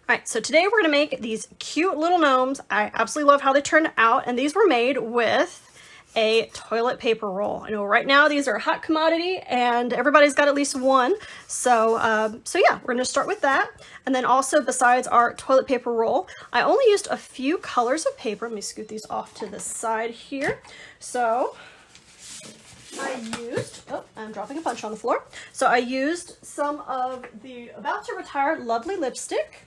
right, so today we're gonna make these cute little gnomes. I absolutely love how they turned out, and these were made with a toilet paper roll. I know right now these are a hot commodity and everybody's got at least one. So yeah, we're gonna start with that. And then also, besides our toilet paper roll, I only used a few colors of paper. Let me scoot these off to the side here. So I used, oh, I'm dropping a punch on the floor. So I used some of the About to Retire Lovely Lipstick,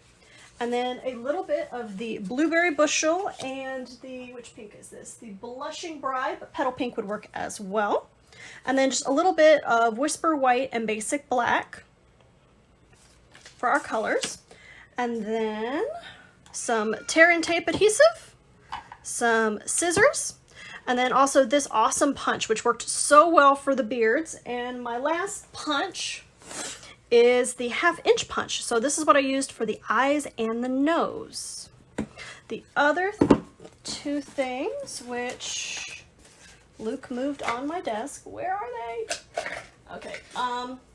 and then a little bit of the Blueberry Bushel and the, which pink is this? The Blushing Bride, but Petal Pink would work as well. And then just a little bit of Whisper White and Basic Black for our colors. And then some tear and tape adhesive, some scissors, and then also this awesome punch, which worked so well for the beards. And my last punch is the 1/2 inch punch. So this is what I used for the eyes and the nose. The other two things, which Luke moved on my desk, where are they? Okay,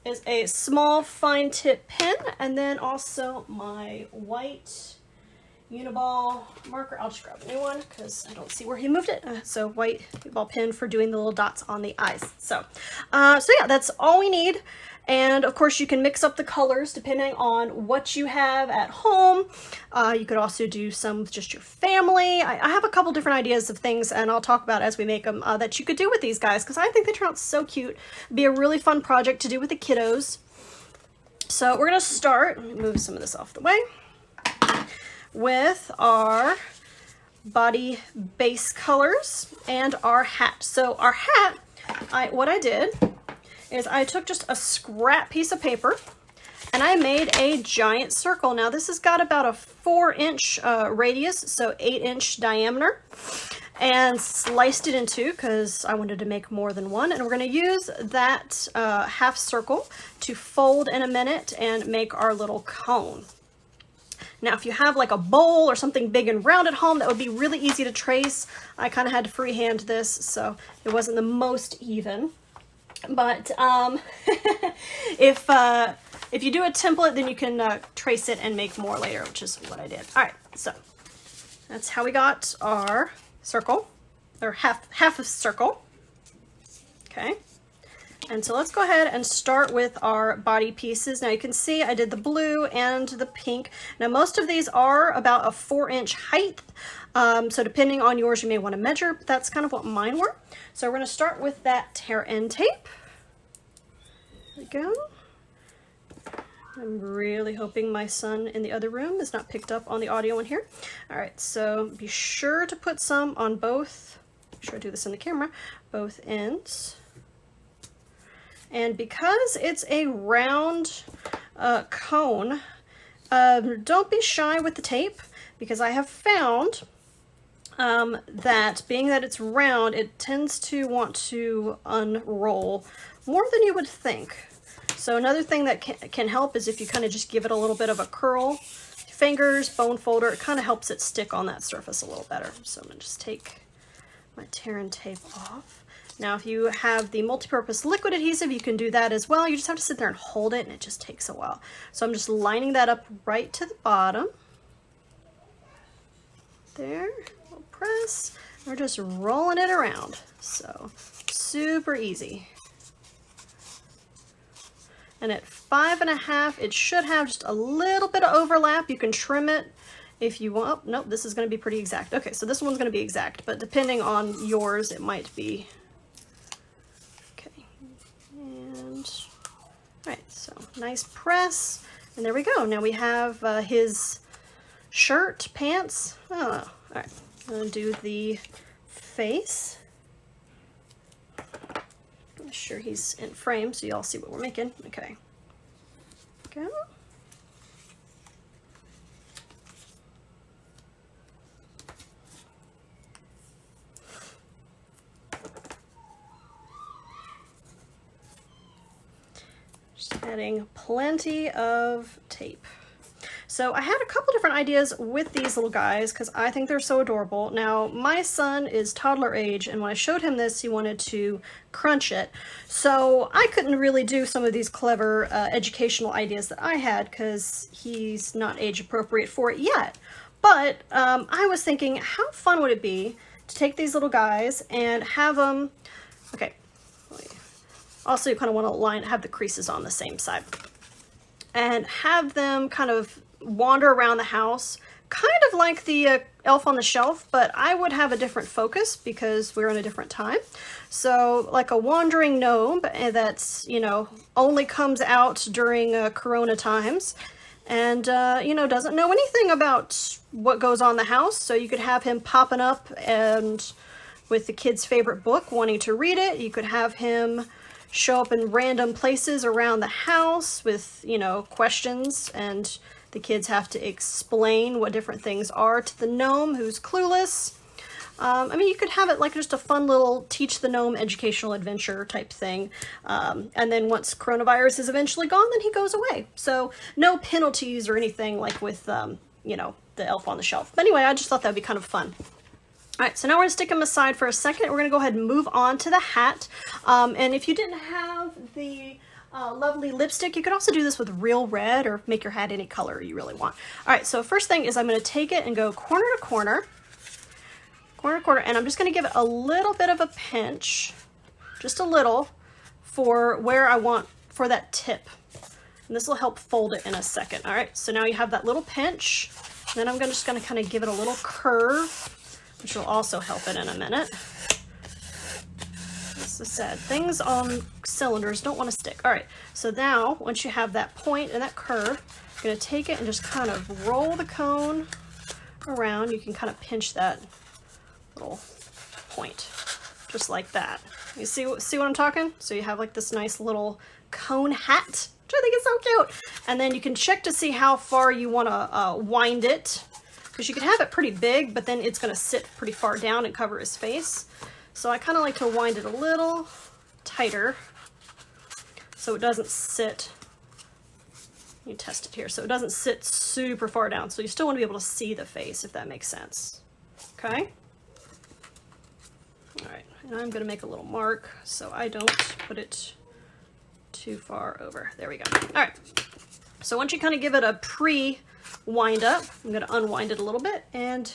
is a small fine tip pen, and then also my white Uniball marker. I'll just grab a new one because I don't see where he moved it. So white Uniball pen for doing the little dots on the eyes. So yeah, that's all we need. And of course you can mix up the colors depending on what you have at home. You could also do some with just your family. I have a couple different ideas of things, and I'll talk about as we make them, that you could do with these guys, because I think they turn out so cute. It'd be a really fun project to do with the kiddos. So we're gonna start, let me move some of this off the way, with our body base colors and our hat. So our hat, what I did is I took just a scrap piece of paper and I made a giant circle. Now this has got about a 4-inch radius, so 8-inch diameter, and sliced it in two because I wanted to make more than one. And we're gonna use that half circle to fold in a minute and make our little cone. Now, if you have like a bowl or something big and round at home, that would be really easy to trace. I kind of had to freehand this, so it wasn't the most even. But if you do a template, then you can trace it and make more later, which is what I did. All right, so that's how we got our circle, or half a circle. Okay. And so let's go ahead and start with our body pieces. Now you can see I did the blue and the pink. Now most of these are about a 4-inch height. So depending on yours, you may want to measure, but that's kind of what mine were. So we're going to start with that tear end tape. There we go. I'm really hoping my son in the other room is not picked up on the audio in here. All right, so be sure to put some on both, make sure I do this in the camera, both ends. And because it's a round cone, don't be shy with the tape, because I have found that being that it's round, it tends to want to unroll more than you would think. So another thing that can help is if you kind of just give it a little bit of a curl, fingers, bone folder, it kind of helps it stick on that surface a little better. So I'm gonna just take my tear and tape off. Now, if you have the multi-purpose liquid adhesive, you can do that as well. You just have to sit there and hold it, and it just takes a while. So I'm just lining that up right to the bottom. There, we'll press. We're just rolling it around. So super easy. And at 5.5, it should have just a little bit of overlap. You can trim it if you want. Oh, nope, this is going to be pretty exact. Okay, so this one's going to be exact, but depending on yours, it might be. All right, so nice press, and there we go. Now we have his shirt, pants. Oh, all right, I'm gonna do the face. Make sure he's in frame so you all see what we're making. Okay, go. Adding plenty of tape. So I had a couple different ideas with these little guys because I think they're so adorable. Now, my son is toddler age, and when I showed him this, he wanted to crunch it. So I couldn't really do some of these clever educational ideas that I had because he's not age appropriate for it yet. But I was thinking, how fun would it be to take these little guys and have them, okay, also you kind of want to have the creases on the same side, and have them kind of wander around the house, kind of like the Elf on the Shelf, but I would have a different focus because we're in a different time. So like a wandering gnome that's, you know, only comes out during Corona times, and you know, doesn't know anything about what goes on in the house. So you could have him popping up and with the kid's favorite book, wanting to read it. You could have him show up in random places around the house with, you know, questions, and the kids have to explain what different things are to the gnome who's clueless. I mean, you could have it like just a fun little teach the gnome educational adventure type thing. And then once coronavirus is eventually gone, then he goes away. So no penalties or anything like with, you know, the Elf on the Shelf. But anyway, I just thought that'd be kind of fun. All right, so now we're gonna stick them aside for a second. We're gonna go ahead and move on to the hat. And if you didn't have the lovely lipstick, you could also do this with real red or make your hat any color you really want. All right, so first thing is I'm gonna take it and go corner to corner, and I'm just gonna give it a little bit of a pinch, just a little, for where I want, for that tip. And this will help fold it in a second. All right, so now you have that little pinch. Then I'm just gonna kind of give it a little curve, which will also help it in a minute. This is sad. Things on cylinders don't want to stick. All right, so now once you have that point and that curve, you're going to take it and just kind of roll the cone around. You can kind of pinch that little point, just like that. You see what I'm talking? So you have like this nice little cone hat, which I think is so cute. And then you can check to see how far you want to wind it, because you could have it pretty big, but then it's going to sit pretty far down and cover his face. So I kind of like to wind it a little tighter so it doesn't sit, you test it here, so it doesn't sit super far down. So you still want to be able to see the face, if that makes sense. Okay? All right, and I'm going to make a little mark so I don't put it too far over. There we go. All right, so once you kind of give it a pre-wind up, I'm going to unwind it a little bit and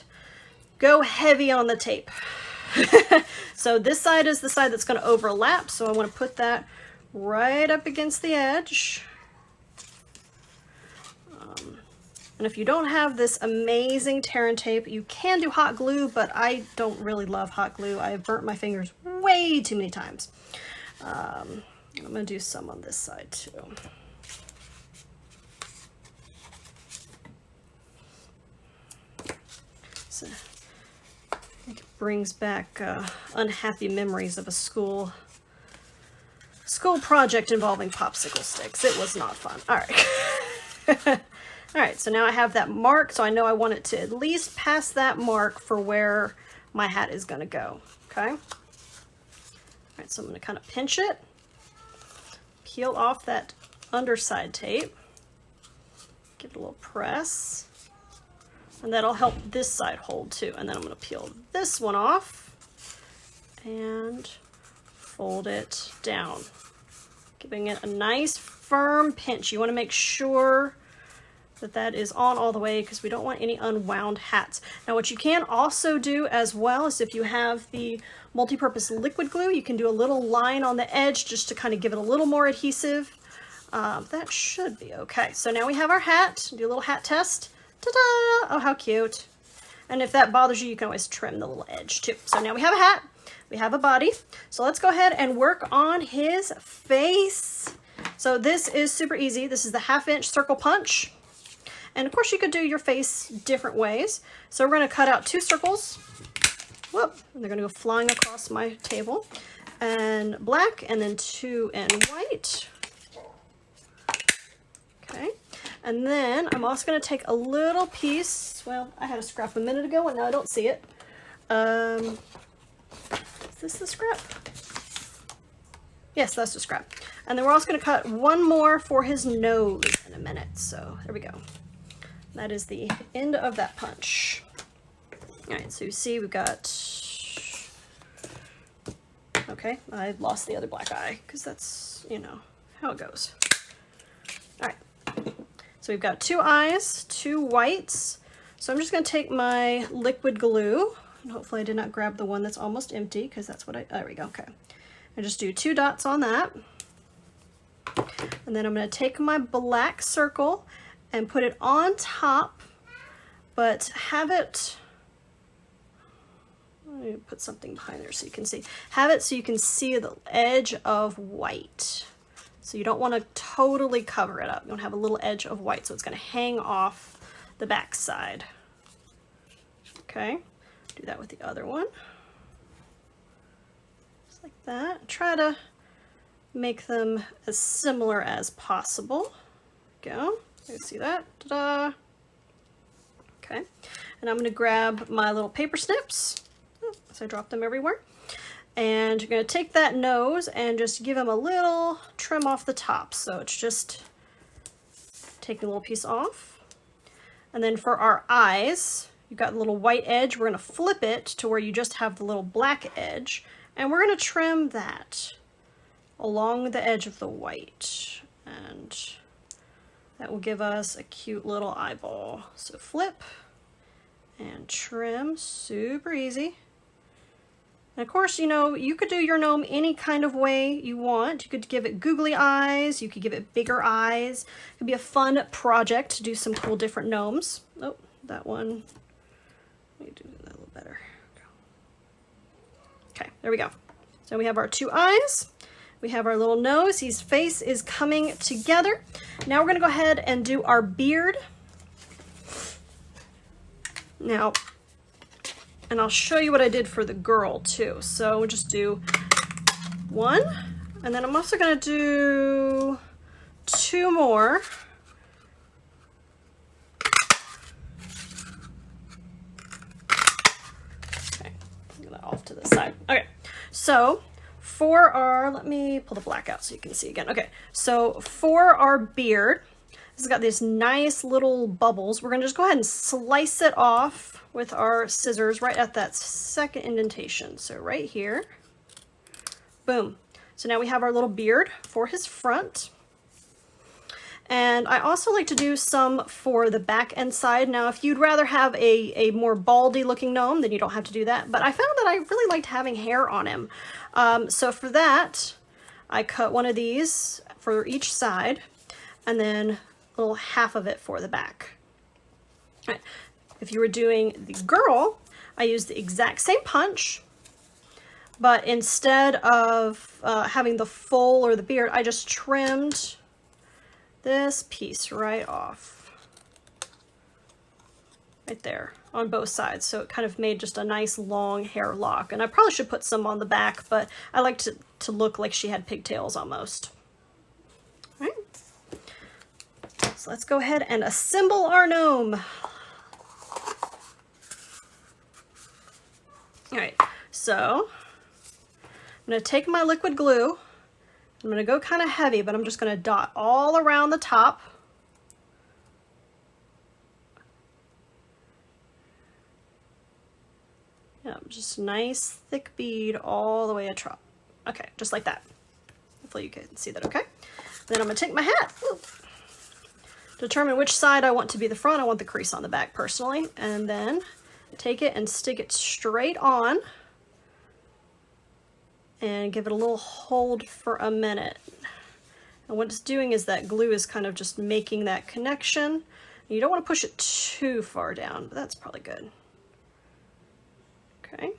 go heavy on the tape. So this side is the side that's going to overlap, so I want to put that right up against the edge. And if you don't have this amazing tear and tape, you can do hot glue, but I don't really love hot glue. I've burnt my fingers way too many times. I'm going to do some on this side too. So it brings back unhappy memories of a school project involving popsicle sticks. It was not fun. All right. All right, so now I have that mark, so I know I want it to at least pass that mark for where my hat is going to go. Okay. All right, so I'm going to kind of pinch it, peel off that underside tape, give it a little press. And that'll help this side hold too. And then I'm going to peel this one off and fold it down, giving it a nice firm pinch. You want to make sure that that is on all the way because we don't want any unwound hats. Now what you can also do as well is if you have the multi-purpose liquid glue, you can do a little line on the edge just to kind of give it a little more adhesive. That should be okay. So now we have our hat. Do a little hat test. Ta-da! Oh, how cute. And if that bothers you, you can always trim the little edge too. So now we have a hat, we have a body. So let's go ahead and work on his face. So this is super easy. This is the 1/2 inch circle punch. And of course you could do your face different ways. So we're gonna cut out 2 circles. Whoop, and they're gonna go flying across my table. And black, and then 2 in white. Okay. And then I'm also going to take a little piece, well, I had a scrap a minute ago and now I don't see it. Is this the scrap? Yes, that's the scrap. And then we're also going to cut one more for his nose in a minute. So there we go. that is the end of that punch. All right, so you see we've got, okay, I lost the other black eye because that's, you know, how it goes. All right, so we've got 2 eyes, 2 whites. So I'm just gonna take my liquid glue, and hopefully I did not grab the one that's almost empty, because that's what there we go, okay. I just do 2 dots on that. And then I'm gonna take my black circle and put it on top, but have it, let me put something behind there so you can see. Have it so you can see the edge of white. So you don't want to totally cover it up. You want to have a little edge of white, so it's going to hang off the back side. Okay, do that with the other one. Just like that. Try to make them as similar as possible. Go. You see that? Ta-da! Okay, and I'm going to grab my little paper snips. So I dropped them everywhere. And you're going to take that nose and just give him a little trim off the top. So it's just taking a little piece off. And then for our eyes, you've got a little white edge. We're going to flip it to where you just have the little black edge. And we're going to trim that along the edge of the white. And that will give us a cute little eyeball. So flip and trim, super easy. And of course, you know, you could do your gnome any kind of way you want. You could give it googly eyes, you could give it bigger eyes. It could be a fun project to do some cool different gnomes. Oh, that one, let me do that a little better. Okay, there we go. So we have our 2 eyes, we have our little nose, his face is coming together. Now we're gonna go ahead and do our beard. Now, and I'll show you what I did for the girl too. So we'll just do 1, and then I'm also gonna do 2 more. Okay, get that off to the side. Okay, so for our, let me pull the black out so you can see again. Okay, so for our beard, this has got these nice little bubbles. We're gonna just go ahead and slice it off with our scissors right at that second indentation. So right here, boom. So now we have our little beard for his front. And I also like to do some for the back and side. Now, if you'd rather have a more baldy looking gnome, then you don't have to do that. But I found that I really liked having hair on him. So for that, I cut one of these for each side, and then a little half of it for the back. All right. If you were doing the girl, I used the exact same punch, but instead of having the full or the beard, I just trimmed this piece right off, right there on both sides. So it kind of made just a nice long hair lock. And I probably should put some on the back, but I like to look like she had pigtails almost. All right. So let's go ahead and assemble our gnome. All right, so I'm going to take my liquid glue. I'm going to go kind of heavy, but I'm just going to dot all around the top. Yeah, just nice thick bead all the way across. Okay, just like that. Hopefully you can see that okay. Then I'm going to take my hat. Ooh. Determine which side I want to be the front. I want the crease on the back personally. And then take it and stick it straight on and give it a little hold for a minute. And what it's doing is that glue is kind of just making that connection. You don't want to push it too far down, but that's probably good. Okay,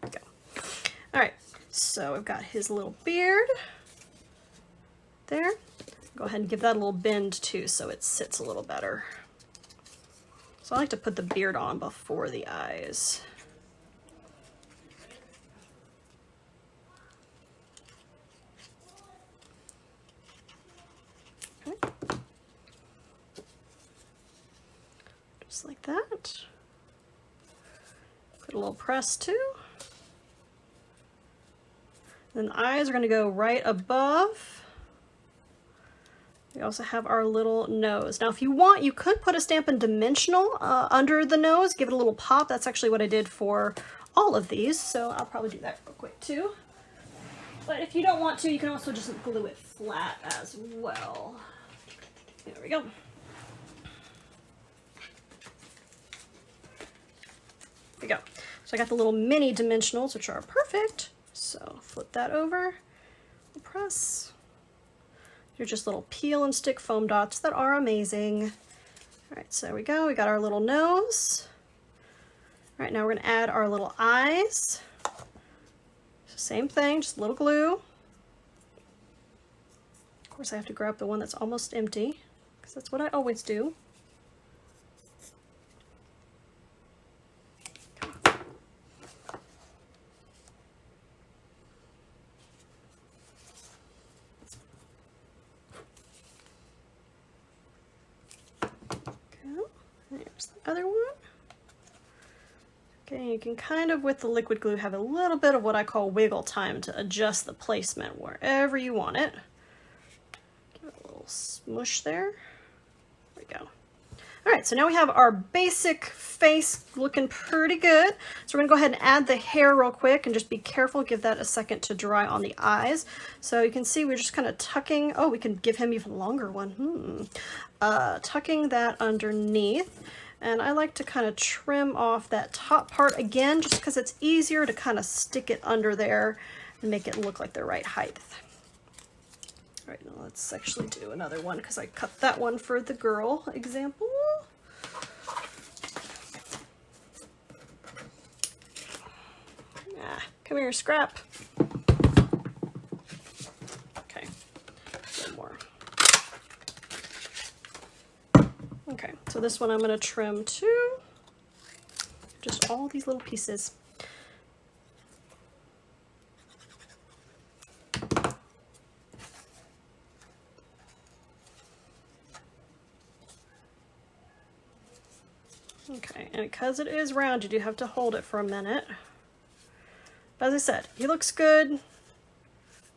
go. All right, so I've got his little beard there. Go ahead and give that a little bend too so it sits a little better. So I like to put the beard on before the eyes. Okay. Just like that. Put a little press too. Then the eyes are going to go right above. We also have our little nose. Now, if you want, you could put a Stampin' Dimensional under the nose, give it a little pop. That's actually what I did for all of these, so I'll probably do that real quick too. But if you don't want to, you can also just glue it flat as well. There we go. There we go. So I got the little mini dimensionals, which are perfect. So flip that over, press. They're just little peel and stick foam dots that are amazing. All right, so there we go. We got our little nose. All right, now we're gonna add our little eyes. So same thing, just a little glue. Of course, I have to grab the one that's almost empty, because that's what I always do. There's the other one. Okay, you can kind of, with the liquid glue, have a little bit of what I call wiggle time to adjust the placement wherever you want it. Give it a little smush there. There we go. All right, so now we have our basic face looking pretty good. So we're gonna go ahead and add the hair real quick and just be careful, give that a second to dry on the eyes. So you can see we're just kind of tucking, oh, we can give him even longer one. Tucking that underneath. And I like to kind of trim off that top part again, just because it's easier to kind of stick it under there and make it look like the right height. All right, now let's actually do another one because I cut that one for the girl example. Ah, come here, Scrap. Okay, one more. Okay, so this one I'm going to trim too. Just all these little pieces. Okay, and because it is round, you do have to hold it for a minute. But as I said, he looks good.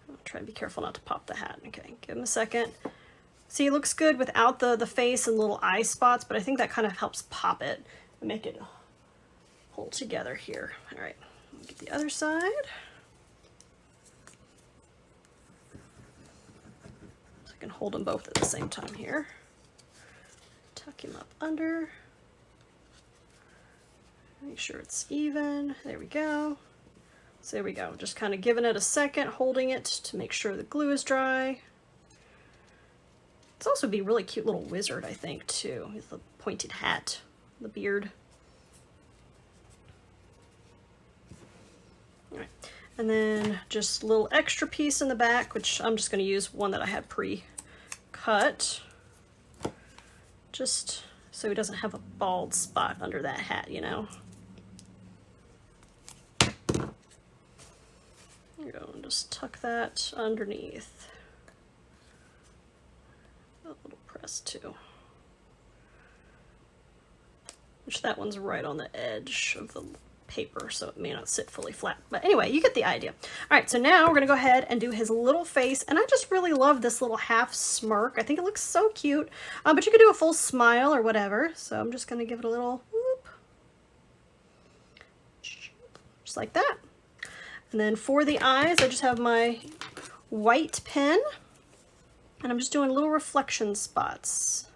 I'll try and be careful not to pop the hat. Okay, give him a second. See, it looks good without the face and little eye spots, but I think that kind of helps pop it and make it hold together here. All right, get the other side. So I can hold them both at the same time here. Tuck him up under. Make sure it's even. There we go. So there we go. Just kind of giving it a second, holding it to make sure the glue is dry. It's also be a really cute little wizard, I think, too, with the pointed hat, the beard. All right, and then just a little extra piece in the back, which I'm just going to use one that I had pre-cut, just so he doesn't have a bald spot under that hat, you know. There you go, and just tuck that underneath. A little press too. Which that one's right on the edge of the paper, so it may not sit fully flat. But anyway, you get the idea. All right, so now we're gonna go ahead and do his little face, and I just really love this little half smirk. I think it looks so cute, but you could do a full smile or whatever. So I'm just gonna give it a little whoop, just like that. And then for the eyes, I just have my white pen, and I'm just doing little reflection spots.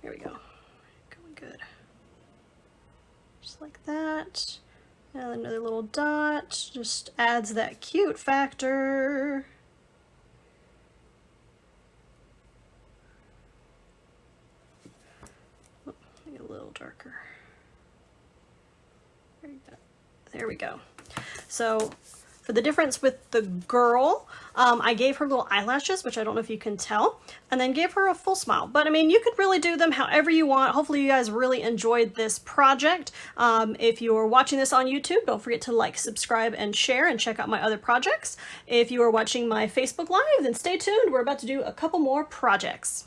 There we go. Going good. Just like that. And another little dot. Just adds that cute factor. Oh, make it a little darker. There you go. There we go. So for the difference with the girl, I gave her little eyelashes, which I don't know if you can tell, and then gave her a full smile. But I mean, you could really do them however you want. Hopefully you guys really enjoyed this project. If you're watching this on YouTube, don't forget to like, subscribe, and share, and check out my other projects. If you are watching my Facebook Live, then stay tuned. We're about to do a couple more projects.